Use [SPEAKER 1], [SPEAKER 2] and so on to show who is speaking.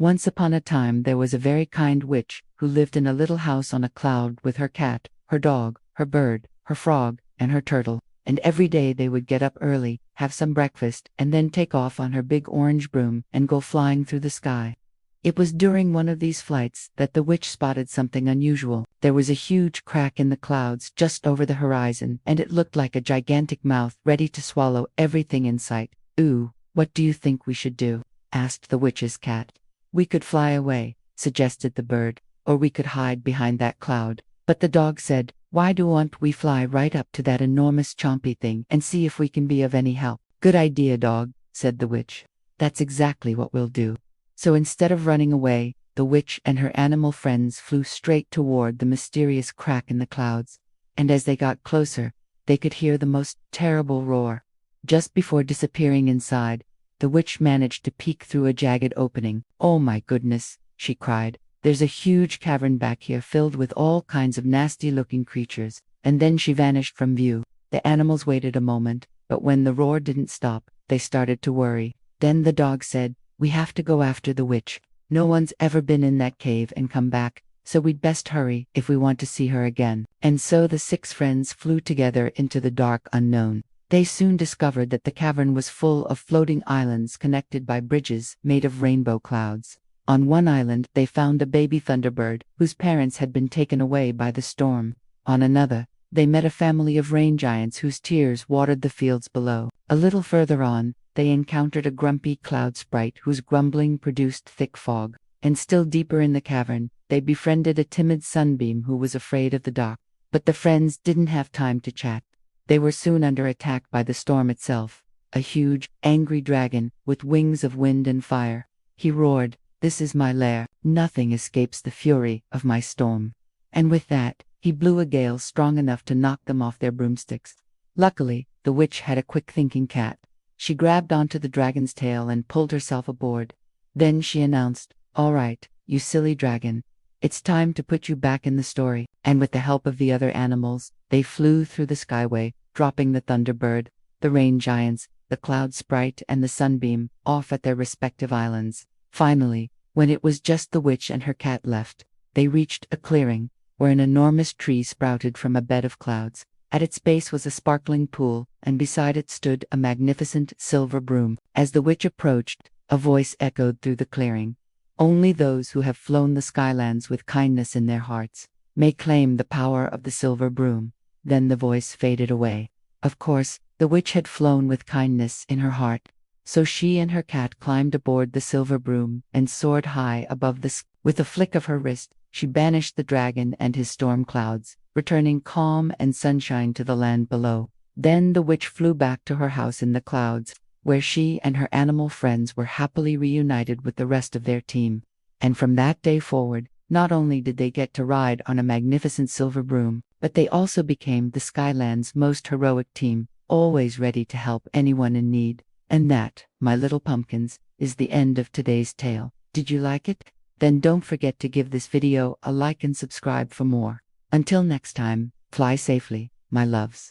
[SPEAKER 1] Once upon a time there was a very kind witch who lived in a little house on a cloud with her cat, her dog, her bird, her frog, and her turtle, and every day they would get up early, have some breakfast, and then take off on her big orange broom and go flying through the sky. It was during one of these flights that the witch spotted something unusual. There was a huge crack in the clouds just over the horizon, and it looked like a gigantic mouth ready to swallow everything in sight. "Ooh, what do you think we should do?" asked the witch's cat. "We could fly away," suggested the bird, "or we could hide behind that cloud." But the dog said, "Why don't we fly right up to that enormous chompy thing and see if we can be of any help?" "Good idea, dog," said the witch. "That's exactly what we'll do." So instead of running away, the witch and her animal friends flew straight toward the mysterious crack in the clouds, and as they got closer, they could hear the most terrible roar. Just before disappearing inside, the witch managed to peek through a jagged opening. "Oh my goodness," she cried, "there's a huge cavern back here filled with all kinds of nasty-looking creatures." And then she vanished from view. The animals waited a moment, but when the roar didn't stop, they started to worry. Then the dog said, "We have to go after the witch. No one's ever been in that cave and come back, so we'd best hurry if we want to see her again." And so the 6 friends flew together into the dark unknown. They soon discovered that the cavern was full of floating islands connected by bridges made of rainbow clouds. On one island they found a baby thunderbird whose parents had been taken away by the storm. On another, they met a family of rain giants whose tears watered the fields below. A little further on, they encountered a grumpy cloud sprite whose grumbling produced thick fog. And still deeper in the cavern, they befriended a timid sunbeam who was afraid of the dark. But the friends didn't have time to chat. They were soon under attack by the storm itself, a huge, angry dragon with wings of wind and fire. He roared, "This is my lair. Nothing escapes the fury of my storm." And with that, he blew a gale strong enough to knock them off their broomsticks. Luckily, the witch had a quick-thinking cat. She grabbed onto the dragon's tail and pulled herself aboard. Then she announced, "All right, you silly dragon. It's time to put you back in the story." And with the help of the other animals, they flew through the skyway, dropping the thunderbird, the rain giants, the cloud sprite, and the sunbeam off at their respective islands. Finally, when it was just the witch and her cat left, they reached a clearing where an enormous tree sprouted from a bed of clouds. At its base was a sparkling pool, and beside it stood a magnificent silver broom. As the witch approached, a voice echoed through the clearing. "Only those who have flown the Skylands with kindness in their hearts may claim the power of the silver broom." Then the voice faded away. Of course, the witch had flown with kindness in her heart, so she and her cat climbed aboard the silver broom and soared high above the sky. With a flick of her wrist, she banished the dragon and his storm clouds, returning calm and sunshine to the land below. Then the witch flew back to her house in the clouds, where she and her animal friends were happily reunited with the rest of their team. And from that day forward, not only did they get to ride on a magnificent silver broom, but they also became the Skyland's most heroic team, always ready to help anyone in need. And that, my little pumpkins, is the end of today's tale. Did you like it? Then don't forget to give this video a like and subscribe for more. Until next time, fly safely, my loves.